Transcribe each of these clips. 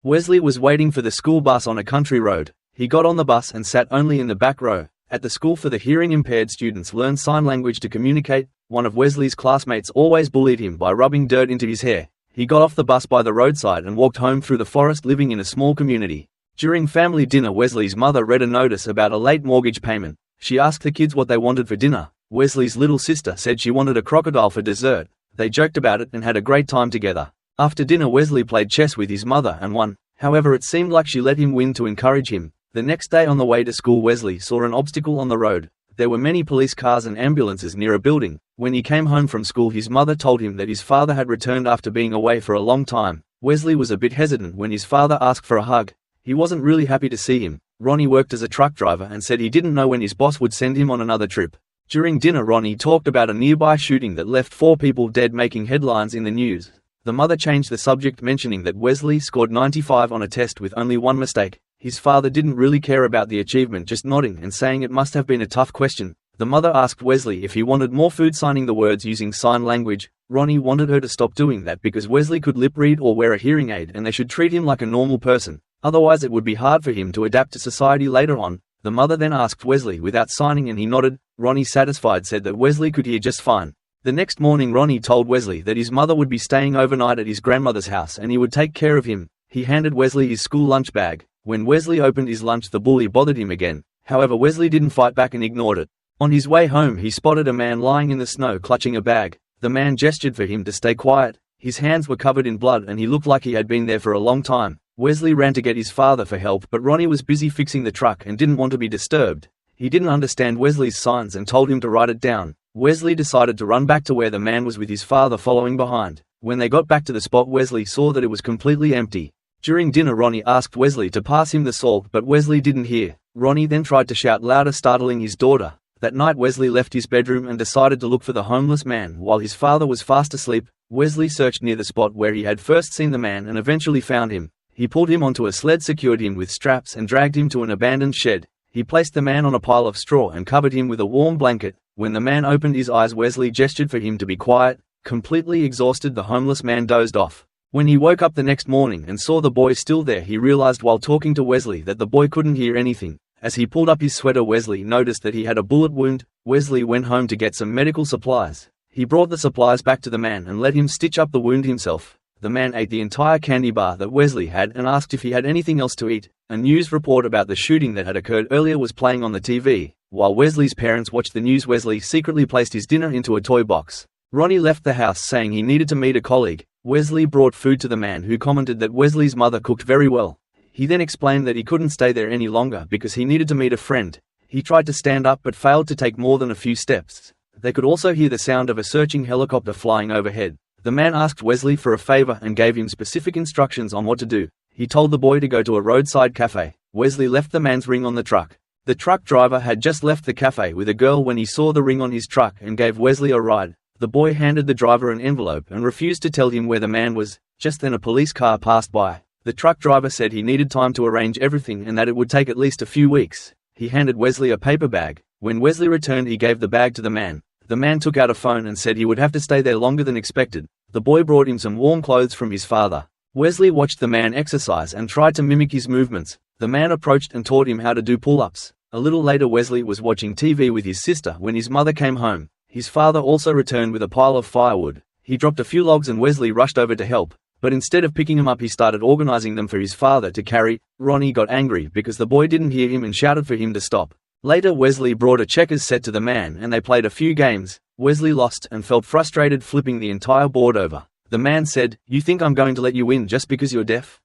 Wesley was waiting for the school bus on a country road. He got on the bus and sat only in the back row. At the school for the hearing-impaired students learn sign language to communicate. One of Wesley's classmates always bullied him by rubbing dirt into his hair. He got off the bus by the roadside and walked home through the forest, living in a small community. During family dinner, Wesley's mother read a notice about a late mortgage payment. She asked the kids what they wanted for dinner. Wesley's little sister said she wanted a crocodile for dessert. They joked about it and had a great time together. After dinner, Wesley played chess with his mother and won. However, it seemed like she let him win to encourage him. The next day on the way to school, Wesley saw an obstacle on the road. There were many police cars and ambulances near a building. When he came home from school, his mother told him that his father had returned after being away for a long time. Wesley was a bit hesitant when his father asked for a hug. He wasn't really happy to see him. Ronnie worked as a truck driver and said he didn't know when his boss would send him on another trip. During dinner, Ronnie talked about a nearby shooting that left 4 people dead, making headlines in the news. The mother changed the subject, mentioning that Wesley scored 95 on a test with only 1 mistake. His father didn't really care about the achievement, just nodding and saying it must have been a tough question. The mother asked Wesley if he wanted more food, signing the words using sign language. Ronnie wanted her to stop doing that because Wesley could lip read or wear a hearing aid, and they should treat him like a normal person. Otherwise it would be hard for him to adapt to society later on. The mother then asked Wesley without signing, and he nodded. Ronnie, satisfied, said that Wesley could hear just fine. The next morning, Ronnie told Wesley that his mother would be staying overnight at his grandmother's house and he would take care of him. He handed Wesley his school lunch bag. When Wesley opened his lunch, the bully bothered him again. However, Wesley didn't fight back and ignored it. On his way home, he spotted a man lying in the snow clutching a bag. The man gestured for him to stay quiet. His hands were covered in blood and he looked like he had been there for a long time. Wesley ran to get his father for help, but Ronnie was busy fixing the truck and didn't want to be disturbed. He didn't understand Wesley's signs and told him to write it down. Wesley decided to run back to where the man was with his father following behind. When they got back to the spot, Wesley saw that it was completely empty. During dinner, Ronnie asked Wesley to pass him the salt, but Wesley didn't hear. Ronnie then tried to shout louder, startling his daughter. That night, Wesley left his bedroom and decided to look for the homeless man while his father was fast asleep. Wesley searched near the spot where he had first seen the man and eventually found him. He pulled him onto a sled, secured him with straps, and dragged him to an abandoned shed. He placed the man on a pile of straw and covered him with a warm blanket. When the man opened his eyes, Wesley gestured for him to be quiet. Completely exhausted, the homeless man dozed off. When he woke up the next morning and saw the boy still there, he realized while talking to Wesley that the boy couldn't hear anything. As he pulled up his sweater, Wesley noticed that he had a bullet wound. Wesley went home to get some medical supplies. He brought the supplies back to the man and let him stitch up the wound himself. The man ate the entire candy bar that Wesley had and asked if he had anything else to eat. A news report about the shooting that had occurred earlier was playing on the TV. While Wesley's parents watched the news, Wesley secretly placed his dinner into a toy box. Ronnie left the house saying he needed to meet a colleague. Wesley brought food to the man, who commented that Wesley's mother cooked very well. He then explained that he couldn't stay there any longer because he needed to meet a friend. He tried to stand up but failed to take more than a few steps. They could also hear the sound of a searching helicopter flying overhead. The man asked Wesley for a favor and gave him specific instructions on what to do. He told the boy to go to a roadside cafe. Wesley left the man's ring on the truck. The truck driver had just left the cafe with a girl when he saw the ring on his truck and gave Wesley a ride. The boy handed the driver an envelope and refused to tell him where the man was. Just then a police car passed by. The truck driver said he needed time to arrange everything and that it would take at least a few weeks. He handed Wesley a paper bag. When Wesley returned, he gave the bag to the man. The man took out a phone and said he would have to stay there longer than expected. The boy brought him some warm clothes from his father. Wesley watched the man exercise and tried to mimic his movements. The man approached and taught him how to do pull-ups. A little later, Wesley was watching TV with his sister when his mother came home. His father also returned with a pile of firewood. He dropped a few logs and Wesley rushed over to help, but instead of picking them up, he started organizing them for his father to carry. Ronnie got angry because the boy didn't hear him and shouted for him to stop. Later, Wesley brought a checkers set to the man and they played a few games. Wesley lost and felt frustrated, flipping the entire board over. The man said, "You think I'm going to let you win just because you're deaf?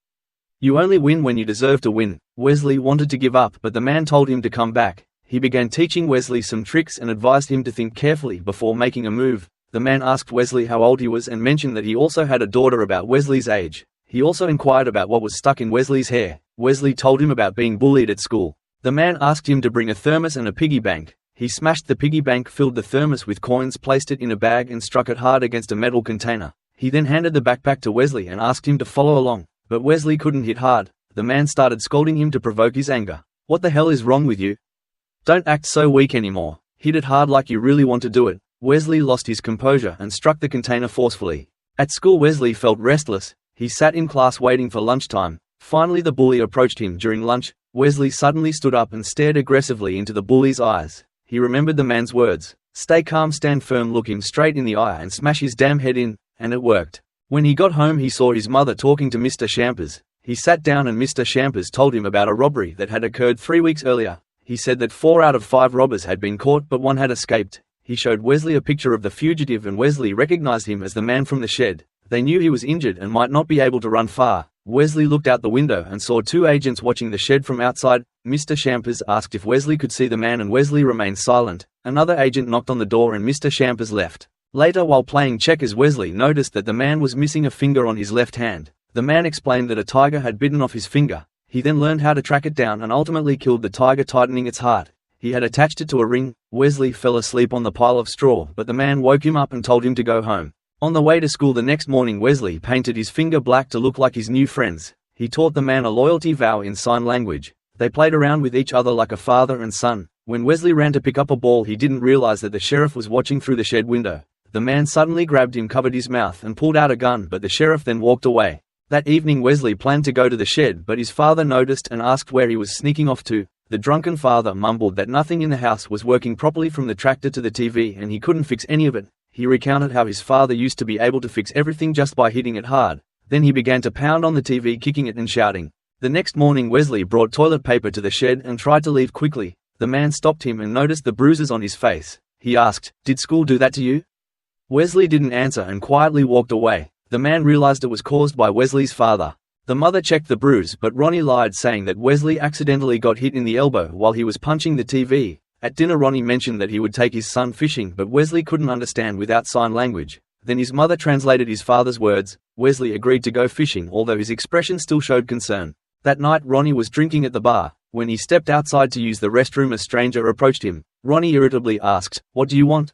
You only win when you deserve to win." Wesley wanted to give up, but the man told him to come back. He began teaching Wesley some tricks and advised him to think carefully before making a move. The man asked Wesley how old he was and mentioned that he also had a daughter about Wesley's age. He also inquired about what was stuck in Wesley's hair. Wesley told him about being bullied at school. The man asked him to bring a thermos and a piggy bank. He smashed the piggy bank, filled the thermos with coins, placed it in a bag and struck it hard against a metal container. He then handed the backpack to Wesley and asked him to follow along. But Wesley couldn't hit hard. The man started scolding him to provoke his anger. "What the hell is wrong with you? Don't act so weak anymore. Hit it hard like you really want to do it." Wesley lost his composure and struck the container forcefully. At school, Wesley felt restless. He sat in class waiting for lunchtime. Finally the bully approached him during lunch. Wesley suddenly stood up and stared aggressively into the bully's eyes. He remembered the man's words, "Stay calm, stand firm," look him straight in the eye and smash his damn head in, and it worked. When he got home he saw his mother talking to Mr. Champers. He sat down and Mr. Champers told him about a robbery that had occurred 3 weeks earlier. He said that 4 out of 5 robbers had been caught but 1 had escaped. He showed Wesley a picture of the fugitive and Wesley recognized him as the man from the shed. They knew he was injured and might not be able to run far. Wesley looked out the window and saw 2 agents watching the shed from outside. Mr. Champers asked if Wesley could see the man and Wesley remained silent. Another agent knocked on the door and Mr. Champers left. Later, while playing checkers, Wesley noticed that the man was missing a finger on his left hand. The man explained that a tiger had bitten off his finger. He then learned how to track it down and ultimately killed the tiger, tightening its heart. He had attached it to a ring. Wesley fell asleep on the pile of straw, but the man woke him up and told him to go home. On the way to school the next morning, Wesley painted his finger black to look like his new friends. He taught the man a loyalty vow in sign language. They played around with each other like a father and son. When Wesley ran to pick up a ball, he didn't realize that the sheriff was watching through the shed window. The man suddenly grabbed him, covered his mouth and pulled out a gun, but the sheriff then walked away. That evening Wesley planned to go to the shed, but his father noticed and asked where he was sneaking off to. The drunken father mumbled that nothing in the house was working properly, from the tractor to the TV, and he couldn't fix any of it. He recounted how his father used to be able to fix everything just by hitting it hard. Then he began to pound on the TV, kicking it and shouting. The next morning Wesley brought toilet paper to the shed and tried to leave quickly. The man stopped him and noticed the bruises on his face. He asked, "Did school do that to you?" Wesley didn't answer and quietly walked away. The man realized it was caused by Wesley's father. The mother checked the bruise, but Ronnie lied, saying that Wesley accidentally got hit in the elbow while he was punching the TV. At dinner Ronnie mentioned that he would take his son fishing, but Wesley couldn't understand without sign language. Then his mother translated his father's words. Wesley agreed to go fishing, although his expression still showed concern. That night Ronnie was drinking at the bar. When he stepped outside to use the restroom, a stranger approached him. Ronnie irritably asked, "What do you want?"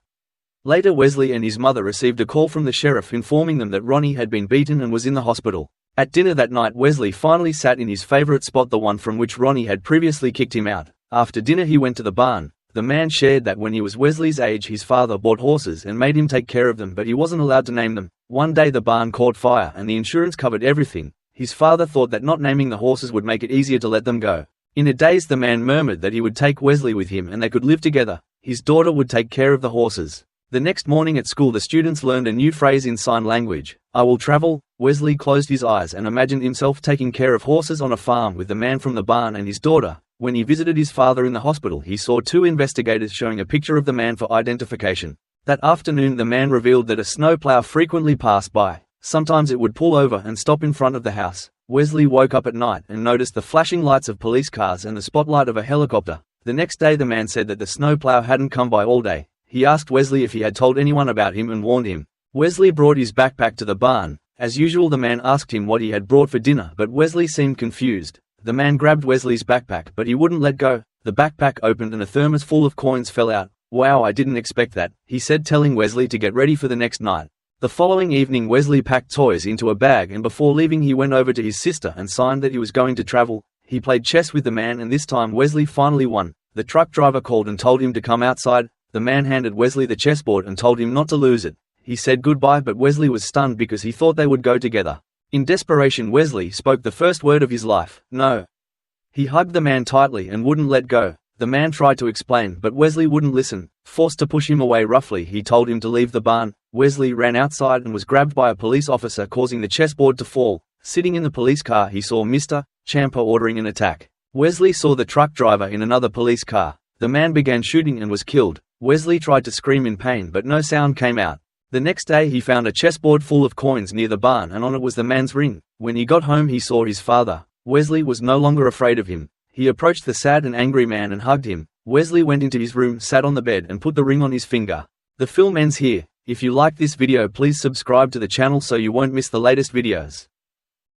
Later Wesley and his mother received a call from the sheriff informing them that Ronnie had been beaten and was in the hospital. At dinner that night Wesley finally sat in his favorite spot, the one from which Ronnie had previously kicked him out. After dinner he went to the barn. The man shared that when he was Wesley's age his father bought horses and made him take care of them, but he wasn't allowed to name them. One day the barn caught fire and the insurance covered everything. His father thought that not naming the horses would make it easier to let them go. In a daze the man murmured that he would take Wesley with him and they could live together. His daughter would take care of the horses. The next morning at school the students learned a new phrase in sign language, "I will travel." Wesley closed his eyes and imagined himself taking care of horses on a farm with the man from the barn and his daughter. When he visited his father in the hospital he saw 2 investigators showing a picture of the man for identification. That afternoon the man revealed that a snowplow frequently passed by. Sometimes it would pull over and stop in front of the house. Wesley woke up at night and noticed the flashing lights of police cars and the spotlight of a helicopter. The next day the man said that the snowplow hadn't come by all day. He asked Wesley if he had told anyone about him and warned him. Wesley brought his backpack to the barn. As usual the man asked him what he had brought for dinner, but Wesley seemed confused. The man grabbed Wesley's backpack but he wouldn't let go. The backpack opened and a thermos full of coins fell out. "Wow, I didn't expect that," he said, telling Wesley to get ready for the next night. The following evening Wesley packed toys into a bag and before leaving he went over to his sister and signed that he was going to travel. He played chess with the man and this time Wesley finally won. The truck driver called and told him to come outside. The man handed Wesley the chessboard and told him not to lose it. He said goodbye but Wesley was stunned because he thought they would go together. In desperation Wesley spoke the first word of his life, "No." He hugged the man tightly and wouldn't let go. The man tried to explain but Wesley wouldn't listen. Forced to push him away roughly he told him to leave the barn. Wesley ran outside and was grabbed by a police officer, causing the chessboard to fall. Sitting in the police car he saw Mr. Champer ordering an attack. Wesley saw the truck driver in another police car. The man began shooting and was killed. Wesley tried to scream in pain but no sound came out. The next day he found a chessboard full of coins near the barn and on it was the man's ring. When he got home he saw his father. Wesley was no longer afraid of him. He approached the sad and angry man and hugged him. Wesley went into his room, sat on the bed and put the ring on his finger. The film ends here. If you like this video please subscribe to the channel so you won't miss the latest videos.